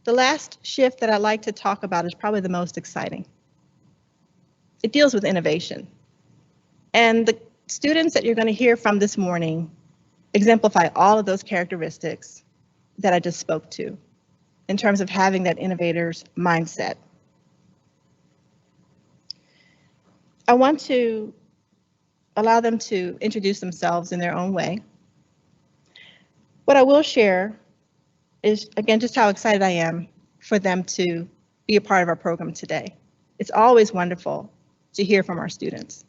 The last shift that I'd like to talk about is probably the most exciting. It deals with innovation. And the students that you're going to hear from this morning exemplify all of those characteristics that I just spoke to in terms of having that innovator's mindset. I want to allow them to introduce themselves in their own way. What I will share is, again, just how excited I am for them to be a part of our program today. It's always wonderful to hear from our students.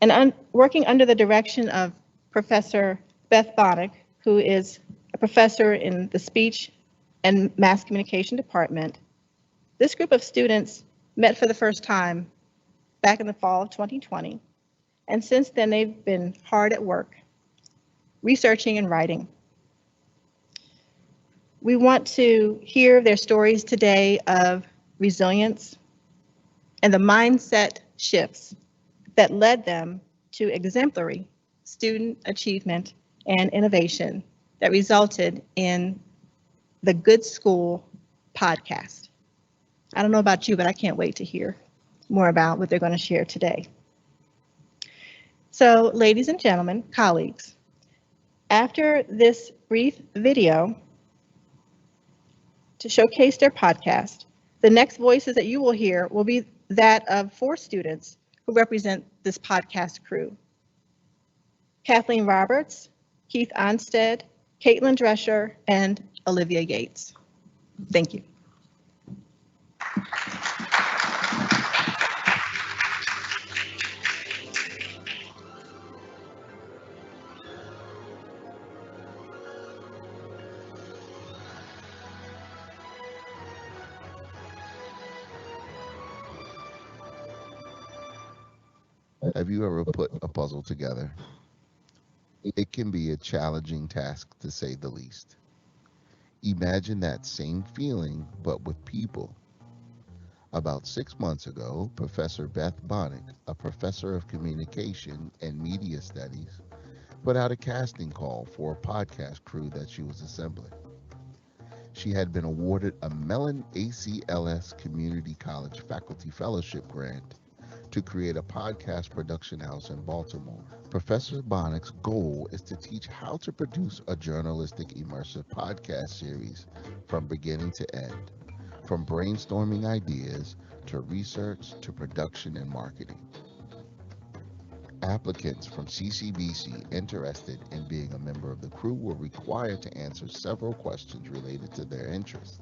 And working under the direction of Professor Beth Bonik, who is a professor in the Speech and Mass Communication Department, this group of students met for the first time back in the fall of 2020. And since then, they've been hard at work, researching and writing. We want to hear their stories today of resilience and the mindset shifts that led them to exemplary student achievement and innovation that resulted in the Good School podcast. I don't know about you, but I can't wait to hear more about what they're going to share today. So, ladies and gentlemen, colleagues, after this brief video to showcase their podcast, the next voices that you will hear will be that of 4 students who represent this podcast crew: Kathleen Roberts, Keith Anstead, Caitlin Drescher, and Olivia Gates. Thank you. Have you ever put a puzzle together? It can be a challenging task, to say the least. Imagine that same feeling, but with people. About 6 months ago, Professor Beth Bonik, a professor of communication and media studies, put out a casting call for a podcast crew that she was assembling. She had been awarded a Mellon ACLS Community College Faculty Fellowship grant to create a podcast production house in Baltimore. Professor Bonik's goal is to teach how to produce a journalistic immersive podcast series from beginning to end, from brainstorming ideas to research to production and marketing. Applicants from CCBC interested in being a member of the crew were required to answer several questions related to their interests.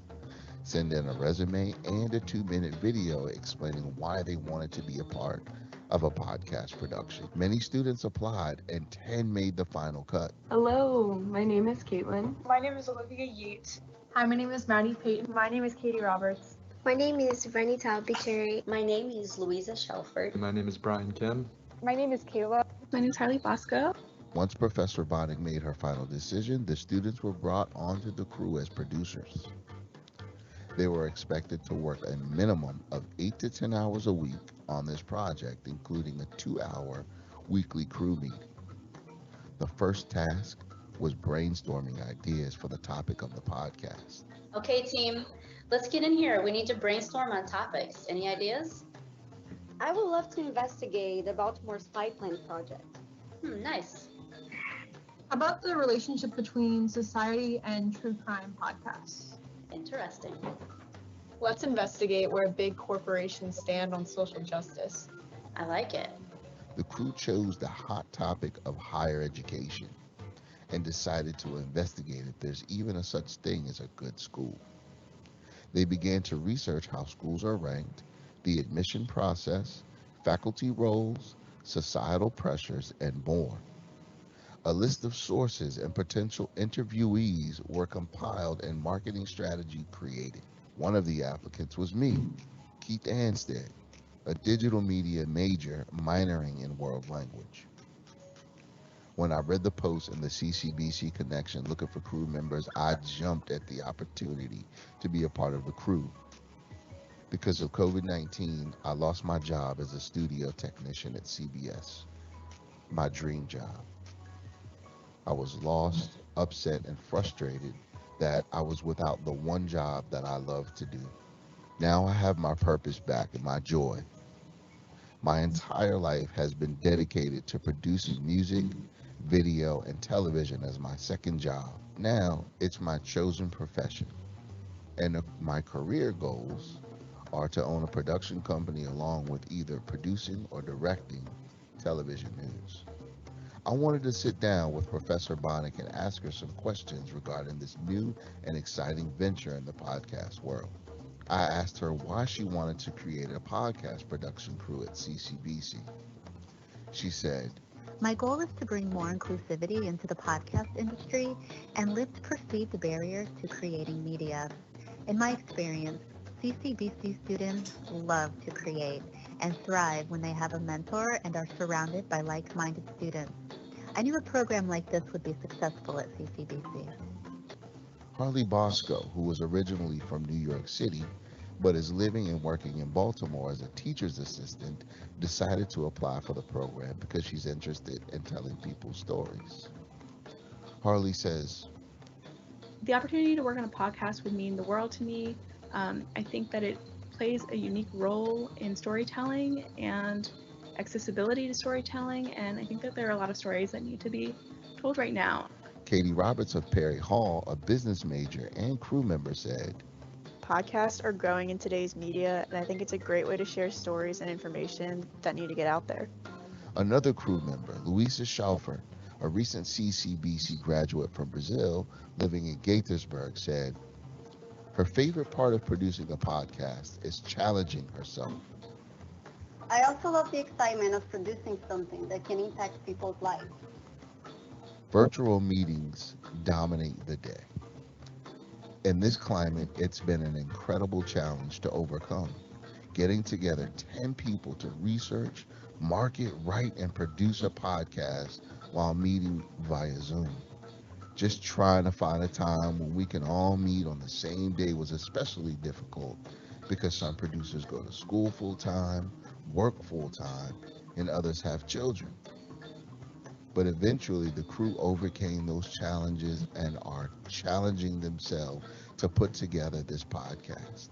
Send in a resume and a 2-minute video explaining why they wanted to be a part of a podcast production. Many students applied and 10 made the final cut. Hello, my name is Caitlin. My name is Olivia Gates. Hi, my name is Maddie Payton. My name is Katie Roberts. My name is Renita Albicheri. My name is Louisa Shelford. My name is Brian Kim. My name is Kayla. My name is Harley Bosco. Once Professor Bonik made her final decision, the students were brought onto the crew as producers. They were expected to work a minimum of 8 to 10 hours a week on this project, including a 2-hour weekly crew meeting. The first task was brainstorming ideas for the topic of the podcast. Okay, team, let's get in here. We need to brainstorm on topics. Any ideas? I would love to investigate the Baltimore Spy Plane project. Nice. How about the relationship between society and true crime podcasts? Interesting. Let's investigate where big corporations stand on social justice. I like it. The crew chose the hot topic of higher education and decided to investigate if there's even a such thing as a good school. They began to research how schools are ranked, the admission process, faculty roles, societal pressures, and more. A list of sources and potential interviewees were compiled and marketing strategy created. One of the applicants was me, Keith Anstead, a digital media major minoring in world language. When I read the post in the CCBC Connection looking for crew members, I jumped at the opportunity to be a part of the crew. Because of COVID-19, I lost my job as a studio technician at CBS, my dream job. I was lost, upset, and frustrated that I was without the one job that I love to do. Now I have my purpose back and my joy. My entire life has been dedicated to producing music, video, and television as my second job. Now it's my chosen profession. And my career goals are to own a production company along with either producing or directing television news. I wanted to sit down with Professor Bonik and ask her some questions regarding this new and exciting venture in the podcast world. I asked her why she wanted to create a podcast production crew at CCBC. She said, "My goal is to bring more inclusivity into the podcast industry and lift perceived barriers to creating media. In my experience, CCBC students love to create and thrive when they have a mentor and are surrounded by like-minded students. I knew a program like this would be successful at CCBC. Harley Bosco, who was originally from New York City, but is living and working in Baltimore as a teacher's assistant, decided to apply for the program because she's interested in telling people's stories. Harley says, The opportunity to work on a podcast would mean the world to me. I think that it plays a unique role in storytelling and accessibility to storytelling, and I think that there are a lot of stories that need to be told right now. Katie Roberts of Perry Hall, a business major and crew member, said, Podcasts are growing in today's media, and I think it's a great way to share stories and information that need to get out there. Another crew member, Luisa Schaufer, a recent CCBC graduate from Brazil living in Gaithersburg, said, her favorite part of producing a podcast is challenging herself. I also love the excitement of producing something that can impact people's lives. Virtual meetings dominate the day. In this climate, it's been an incredible challenge to overcome. Getting together 10 people to research, market, write, and produce a podcast while meeting via Zoom. Just trying to find a time when we can all meet on the same day was especially difficult because some producers go to school full-time, work full-time, and others have children. But eventually the crew overcame those challenges and are challenging themselves to put together this podcast.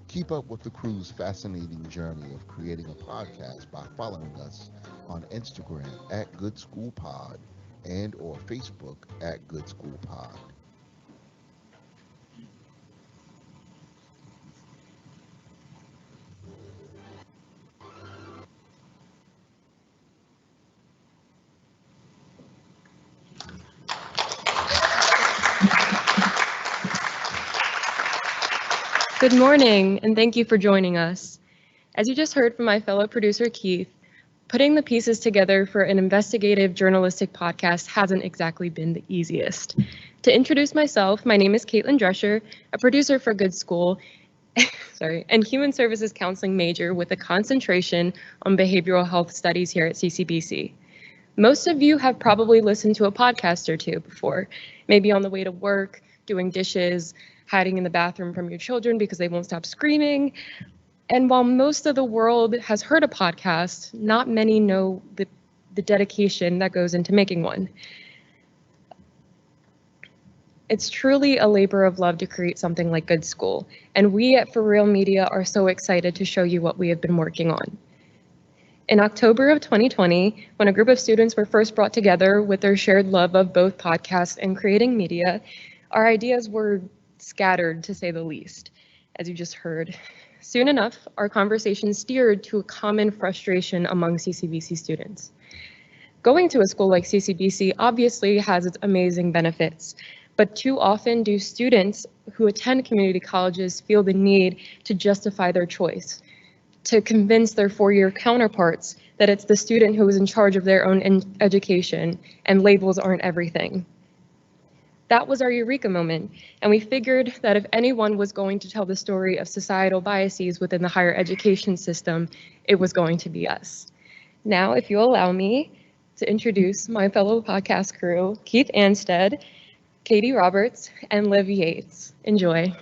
Keep up with the crew's fascinating journey of creating a podcast by following us on Instagram at Good School Pod and or Facebook at Good School Pod. Good morning, and thank you for joining us. As you just heard from my fellow producer, Keith, putting the pieces together for an investigative journalistic podcast hasn't exactly been the easiest. To introduce myself, my name is Caitlin Drescher, a producer for Good School, and human services counseling major with a concentration on behavioral health studies here at CCBC. Most of you have probably listened to a podcast or two before, maybe on the way to work, doing dishes, hiding in the bathroom from your children because they won't stop screaming. And while most of the world has heard a podcast, not many know the dedication that goes into making one. It's truly a labor of love to create something like Good School, and we at For Real Media are so excited to show you what we have been working on. In October of 2020, when a group of students were first brought together with their shared love of both podcasts and creating media, our ideas were scattered, to say the least, as you just heard. Soon enough, our conversation steered to a common frustration among CCBC students. Going to a school like CCBC obviously has its amazing benefits, but too often do students who attend community colleges feel the need to justify their choice, to convince their four-year counterparts that it's the student who is in charge of their own education and labels aren't everything. That was our eureka moment, and we figured that if anyone was going to tell the story of societal biases within the higher education system, it was going to be us. Now, if you'll allow me to introduce my fellow podcast crew, Keith Anstead, Katie Roberts, and Olivia Gates. Enjoy.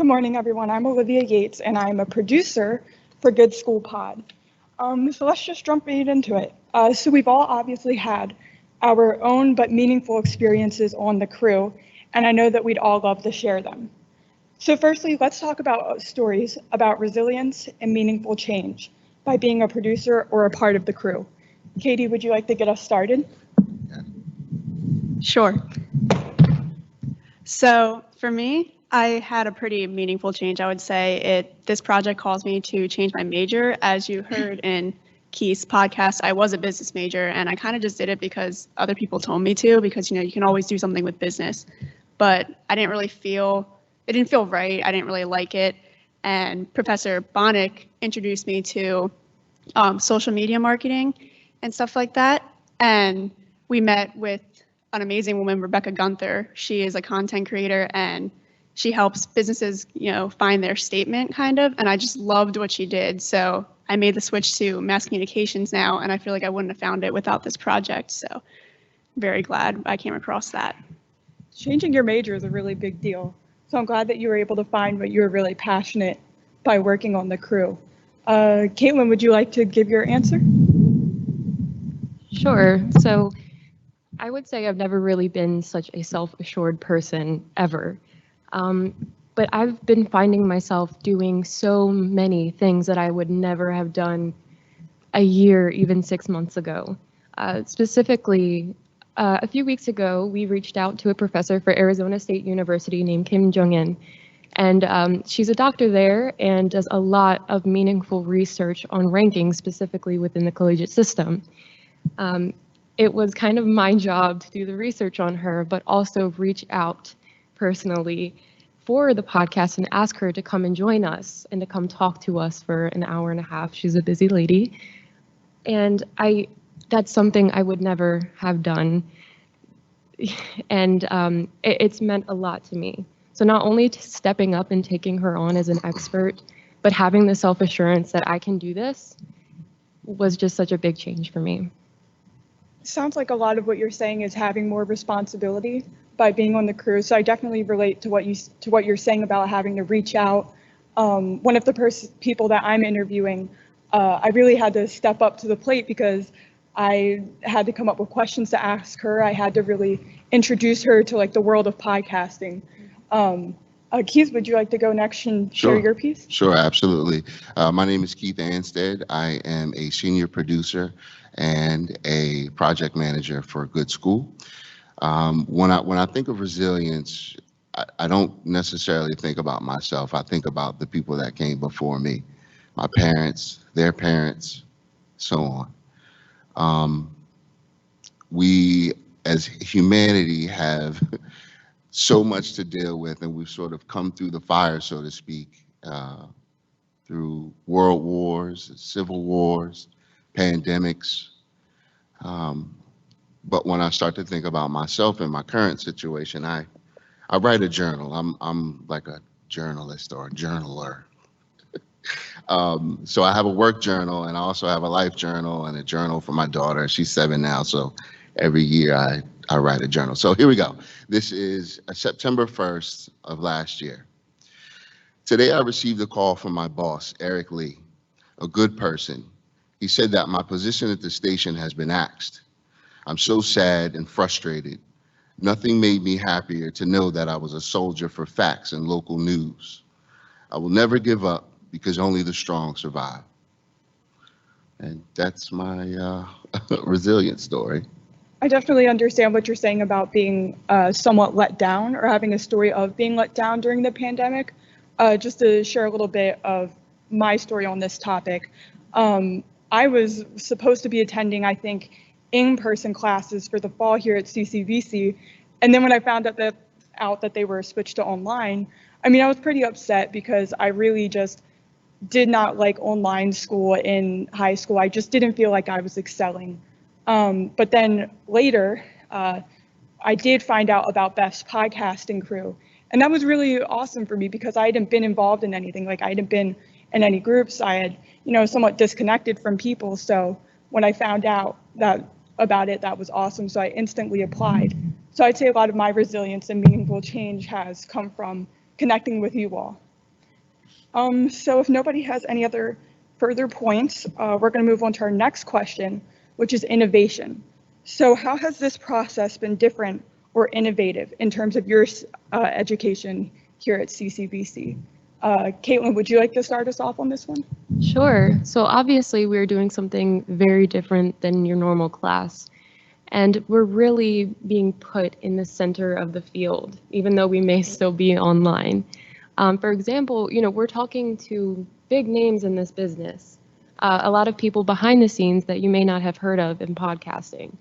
Good morning, everyone. I'm Olivia Gates, and I'm a producer for Good School Pod. So let's just jump right into it. So we've all obviously had our own but meaningful experiences on the crew, and I know that we'd all love to share them. So firstly, let's talk about stories about resilience and meaningful change by being a producer or a part of the crew. Katie, would you like to get us started? Sure. So for me, I had a pretty meaningful change. I would say this project caused me to change my major. As you heard in Keith's podcast, I was a business major, and I kind of just did it because other people told me to, because you can always do something with business. But I didn't really feel, it didn't feel right. I didn't really like it. And Professor Bonik introduced me to social media marketing and stuff like that. And we met with an amazing woman, Rebecca Gunther. She is a content creator, and she helps businesses, find their statement kind of. And I just loved what she did. So I made the switch to mass communications now, and I feel like I wouldn't have found it without this project. So I'm very glad I came across that. Changing your major is a really big deal. So I'm glad that you were able to find what you were really passionate by working on the crew. Caitlin, would you like to give your answer? Sure. So I would say I've never really been such a self-assured person ever. But I've been finding myself doing so many things that I would never have done a year, even 6 months ago. Specifically, a few weeks ago, we reached out to a professor for Arizona State University named Kim Jong-in. And she's a doctor there and does a lot of meaningful research on rankings, specifically within the collegiate system. It was kind of my job to do the research on her, but also reach out personally for the podcast and ask her to come and join us and to come talk to us for an hour and a half. She's a busy lady. And that's something I would never have done. And it's meant a lot to me. So not only stepping up and taking her on as an expert, but having the self-assurance that I can do this was just such a big change for me. Sounds like a lot of what you're saying is having more responsibility by being on the crew. So I definitely relate to what you're saying about having to reach out. One of the people that I'm interviewing, I really had to step up to the plate because I had to come up with questions to ask her. I had to really introduce her to the world of podcasting. Keith, would you like to go next and share your piece? Sure, absolutely. My name is Keith Anstead. I am a senior producer and a project manager for Good School. When I think of resilience, I don't necessarily think about myself. I think about the people that came before me, my parents, their parents, so on. We as humanity have so much to deal with, and we've sort of come through the fire, so to speak, through world wars, civil wars, pandemics. But when I start to think about myself and my current situation, I write a journal. I'm like a journalist or a journaler. So I have a work journal, and I also have a life journal and a journal for my daughter. She's 7 now, so every year I write a journal. So here we go. This is September 1st of last year. Today I received a call from my boss, Eric Lee, a good person. He said that my position at the station has been axed. I'm so sad and frustrated. Nothing made me happier to know that I was a soldier for facts and local news. I will never give up because only the strong survive. And that's my resilience story. I definitely understand what you're saying about being somewhat let down or having a story of being let down during the pandemic. Just to share a little bit of my story on this topic. I was supposed to be attending, I think, in-person classes for the fall here at CCVC. And then when I found out that they were switched to online, I was pretty upset because I really just did not like online school in high school. I just didn't feel like I was excelling. But then later, I did find out about Beth's podcasting crew. And that was really awesome for me because I hadn't been involved in anything. I hadn't been in any groups. I had, somewhat disconnected from people. So when I found out about it, that was awesome. So I instantly applied. So I'd say a lot of my resilience and meaningful change has come from connecting with you all. So if nobody has any other further points, we're going to move on to our next question, which is innovation. So how has this process been different or innovative in terms of your education here at CCBC? Caitlin, would you like to start us off on this one? Sure. So obviously we're doing something very different than your normal class. And we're really being put in the center of the field, even though we may still be online. For example, we're talking to big names in this business, a lot of people behind the scenes that you may not have heard of in podcasting,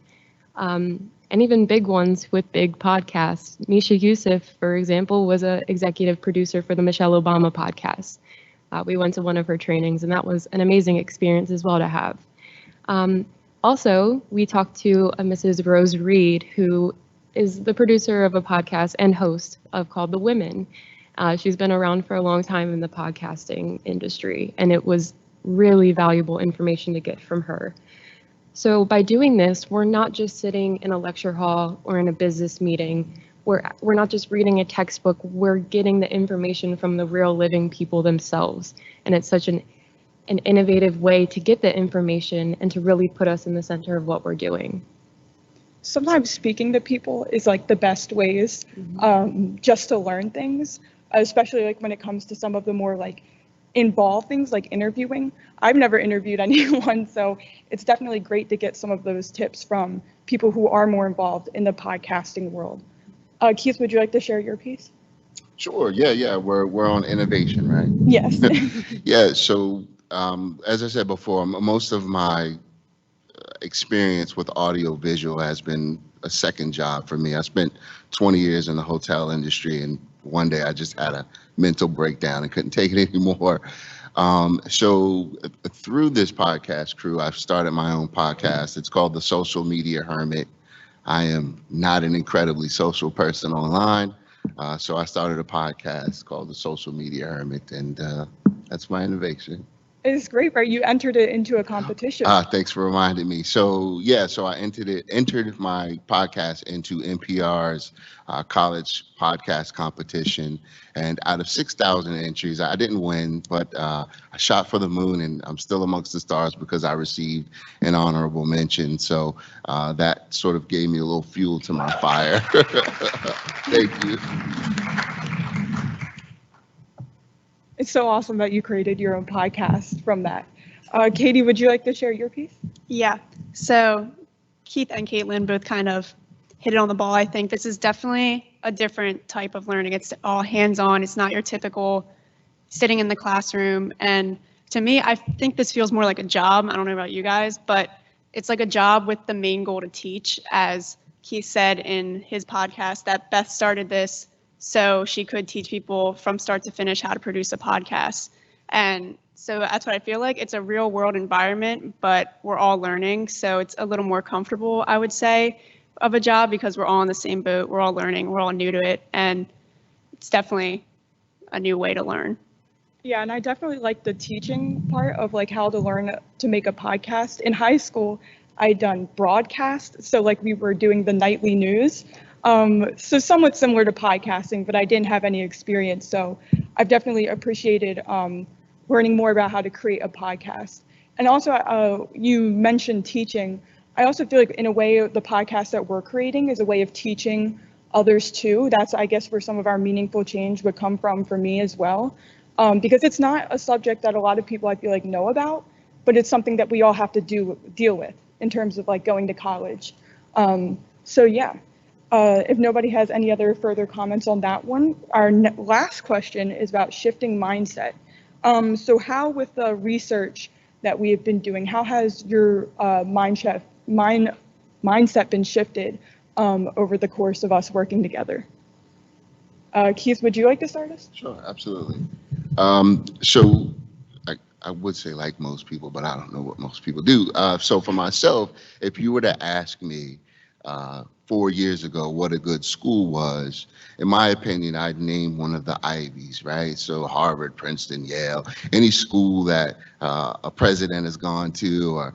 and even big ones with big podcasts. Misha Youssef, for example, was an executive producer for the Michelle Obama podcast. We went to one of her trainings, and that was an amazing experience as well to have. Also, we talked to a Mrs. Rose Reed, who is the producer of a podcast and host called The Women. She's been around for a long time in the podcasting industry, and it was really valuable information to get from her. So by doing this, we're not just sitting in a lecture hall or in a business meeting. We're not just reading a textbook, we're getting the information from the real living people themselves. And it's such an innovative way to get the information and to really put us in the center of what we're doing. Sometimes speaking to people is like the best ways just to learn things, especially like when it comes to some of the more like involved things like interviewing. I've never interviewed anyone, so it's definitely great to get some of those tips from people who are more involved in the podcasting world. Keith, would you like to share your piece? Sure. Yeah. We're on innovation, right? Yes. Yeah. So as I said before, most of my experience with audio visual has been a second job for me. I spent 20 years in the hotel industry, and one day I just had a mental breakdown and couldn't take it anymore. So through this podcast crew, I've started my own podcast. It's called The Social Media Hermit. I am not an incredibly social person online, so I started a podcast called The Social Media Hermit, and that's my innovation. It's great, right? You entered it into a competition. Thanks for reminding me. So yeah, so I entered my podcast into NPR's college podcast competition, and out of 6,000 entries, I didn't win, but I shot for the moon, and I'm still amongst the stars because I received an honorable mention. So that sort of gave me a little fuel to my fire. Thank you. It's so awesome that you created your own podcast from that. Katie, would you like to share your piece? Yeah, so Keith and Caitlin both kind of hit it on the ball. I think this is definitely a different type of learning. It's all hands-on. It's not your typical sitting in the classroom. And to me, I think this feels more like a job. I don't know about you guys, but it's like a job with the main goal to teach. As Keith said in his podcast, that Beth started this so she could teach people from start to finish how to produce a podcast. And so that's what I feel like. It's a real world environment, but we're all learning. So it's a little more comfortable, I would say, of a job because we're all in the same boat. We're all learning. We're all new to it. And it's definitely a new way to learn. Yeah, and I definitely like the teaching part of like how to learn to make a podcast. In high school, I'd done broadcast. So like we were doing the nightly news. So somewhat similar to podcasting, but I didn't have any experience. So I've definitely appreciated learning more about how to create a podcast. And also you mentioned teaching. I also feel like in a way, the podcast that we're creating is a way of teaching others too. That's, I guess, where some of our meaningful change would come from for me as well. Because it's not a subject that a lot of people I feel like know about, but it's something that we all have to deal with in terms of like going to college. So yeah. If nobody has any other further comments on that one, our last question is about shifting mindset. So how with the research that we have been doing, how has your mindset been shifted over the course of us working together? Keith, would you like to start us? Sure, absolutely. So I would say like most people, but I don't know what most people do. So for myself, if you were to ask me, 4 years ago what a good school was, in my opinion, I'd name one of the Ivies, right? So Harvard, Princeton, Yale, any school that a president has gone to or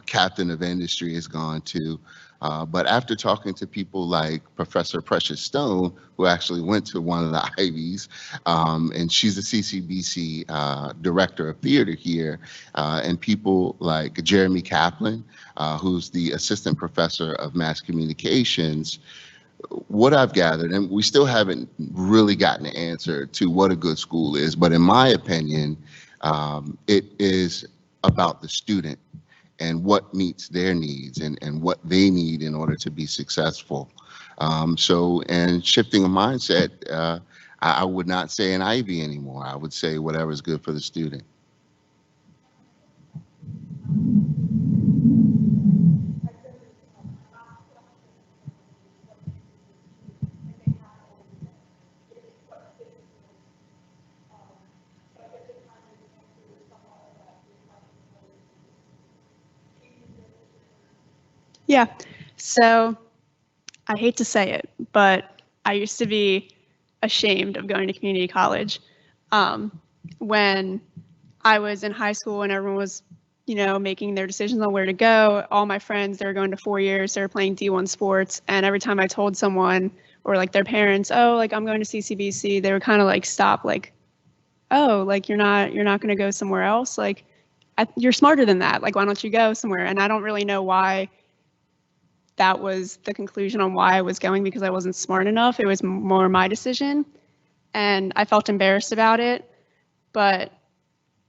captain of industry has gone to. But after talking to people like Professor Precious Stone, who actually went to one of the Ivies, and she's the CCBC director of theater here, and people like Jeremy Kaplan, who's the assistant professor of mass communications, what I've gathered, and we still haven't really gotten an answer to what a good school is, but in my opinion, it is about the student and what meets their needs and what they need in order to be successful. And shifting a mindset, I would not say an Ivy anymore. I would say whatever is good for the student. Yeah, so I hate to say it, but I used to be ashamed of going to community college. When I was in high school and everyone was, making their decisions on where to go, all my friends, they were going to 4 years, they were playing D1 sports, and every time I told someone or like their parents, oh, like I'm going to CCBC, they were kind of like, stop, like, oh, like you're not going to go somewhere else, like you're smarter than that, like why don't you go somewhere? And I don't really know why that was the conclusion on why I was going, because I wasn't smart enough. It was more my decision, and I felt embarrassed about it. But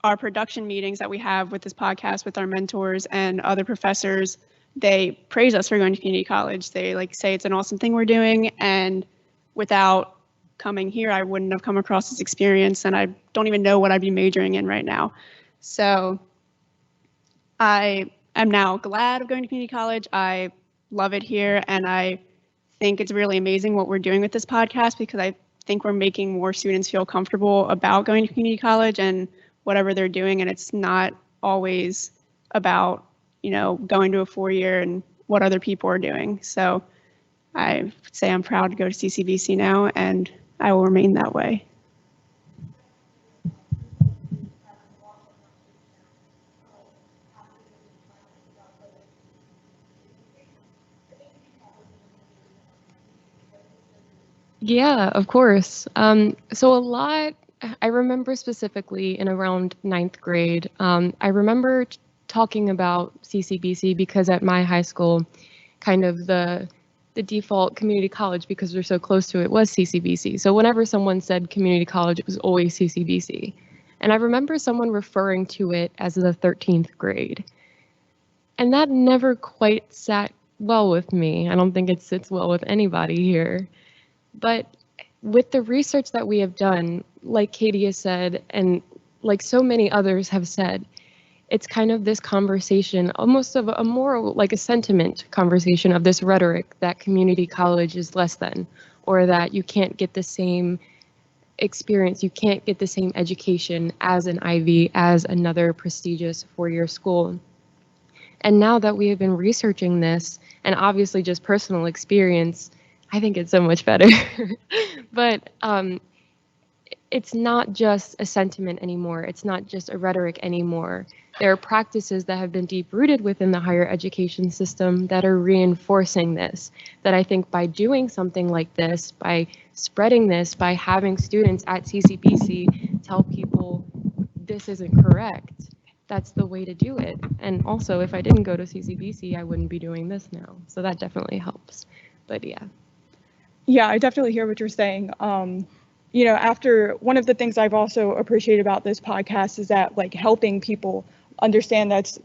our production meetings that we have with this podcast with our mentors and other professors, they praise us for going to community college. They like say it's an awesome thing we're doing, and without coming here, I wouldn't have come across this experience, and I don't even know what I'd be majoring in right now. So I am now glad of going to community college. I love it here, and I think it's really amazing what we're doing with this podcast, because I think we're making more students feel comfortable about going to community college and whatever they're doing, and it's not always about going to a 4-year and what other people are doing. So I say I'm proud to go to CCBC now, and I will remain that way. Yeah, of course. So a lot, I remember specifically in around 9th grade, I remember talking about CCBC because at my high school, kind of the default community college, because we're so close to it, was CCBC. So whenever someone said community college, it was always CCBC. And I remember someone referring to it as the 13th grade. And that never quite sat well with me. I don't think it sits well with anybody here. But with the research that we have done, like Katie has said, and like so many others have said, it's kind of this conversation, almost of a more like a sentiment conversation of this rhetoric that community college is less than, or that you can't get the same experience, you can't get the same education as an Ivy, as another prestigious 4-year school. And now that we have been researching this, and obviously just personal experience, I think it's so much better. But it's not just a sentiment anymore. It's not just a rhetoric anymore. There are practices that have been deep-rooted within the higher education system that are reinforcing this, that I think by doing something like this, by spreading this, by having students at CCBC tell people this isn't correct, that's the way to do it. And also, if I didn't go to CCBC, I wouldn't be doing this now. So that definitely helps. But yeah. Yeah, I definitely hear what you're saying. After one of the things I've also appreciated about this podcast is that like helping people understand that's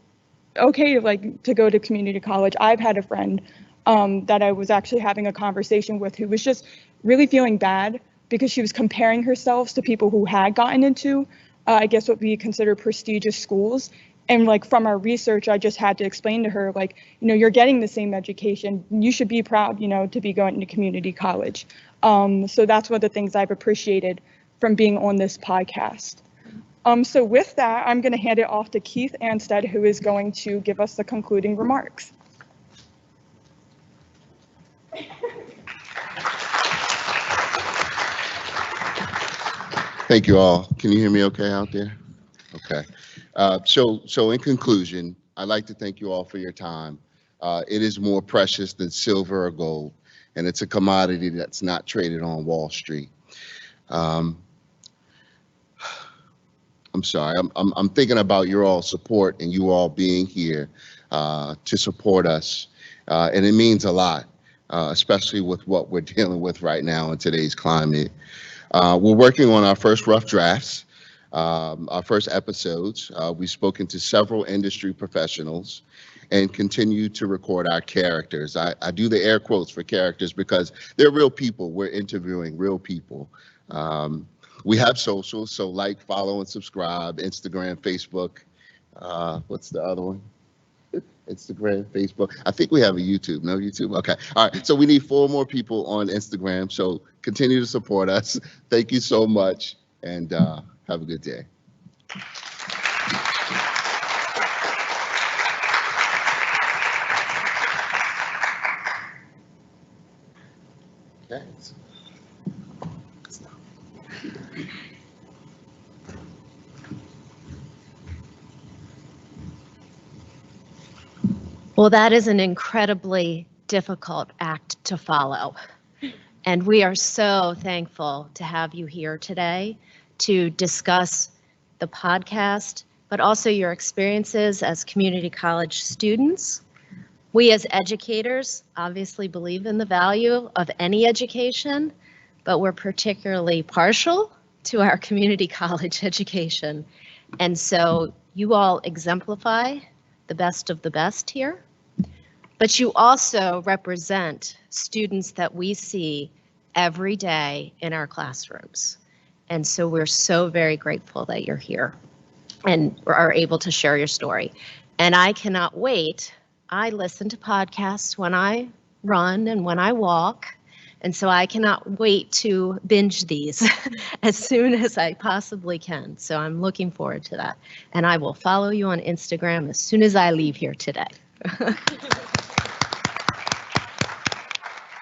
okay to go to community college. I've had a friend that I was actually having a conversation with who was just really feeling bad because she was comparing herself to people who had gotten into, I guess what we consider prestigious schools. And like from our research, I just had to explain to her, like, you're getting the same education. You should be proud, to be going to community college. So that's one of the things I've appreciated from being on this podcast. So with that, I'm going to hand it off to Keith Anstead, who is going to give us the concluding remarks. Thank you all. Can you hear me okay out there? Okay. So in conclusion, I'd like to thank you all for your time. It is more precious than silver or gold, and it's a commodity that's not traded on Wall Street. I'm sorry. I'm thinking about your all support and you all being here to support us, and it means a lot, especially with what we're dealing with right now in today's climate. We're working on our first rough drafts, our first episodes. We've spoken to several industry professionals and continue to record our characters. I do the air quotes for characters because they're real people. We're interviewing real people. We have socials, so like, follow, and subscribe, Instagram, Facebook. What's the other one? Instagram, Facebook. I think we have a YouTube. No YouTube? Okay. All right. So we need 4 more people on Instagram. So continue to support us. Thank you so much, and have a good day. Okay. Well, that is an incredibly difficult act to follow. And we are so thankful to have you here today to discuss the podcast, but also your experiences as community college students. We as educators obviously believe in the value of any education, but we're particularly partial to our community college education. And so you all exemplify the best of the best here, but you also represent students that we see every day in our classrooms. And so we're so very grateful that you're here and are able to share your story. And I cannot wait. I listen to podcasts when I run and when I walk. And so I cannot wait to binge these as soon as I possibly can. So I'm looking forward to that. And I will follow you on Instagram as soon as I leave here today.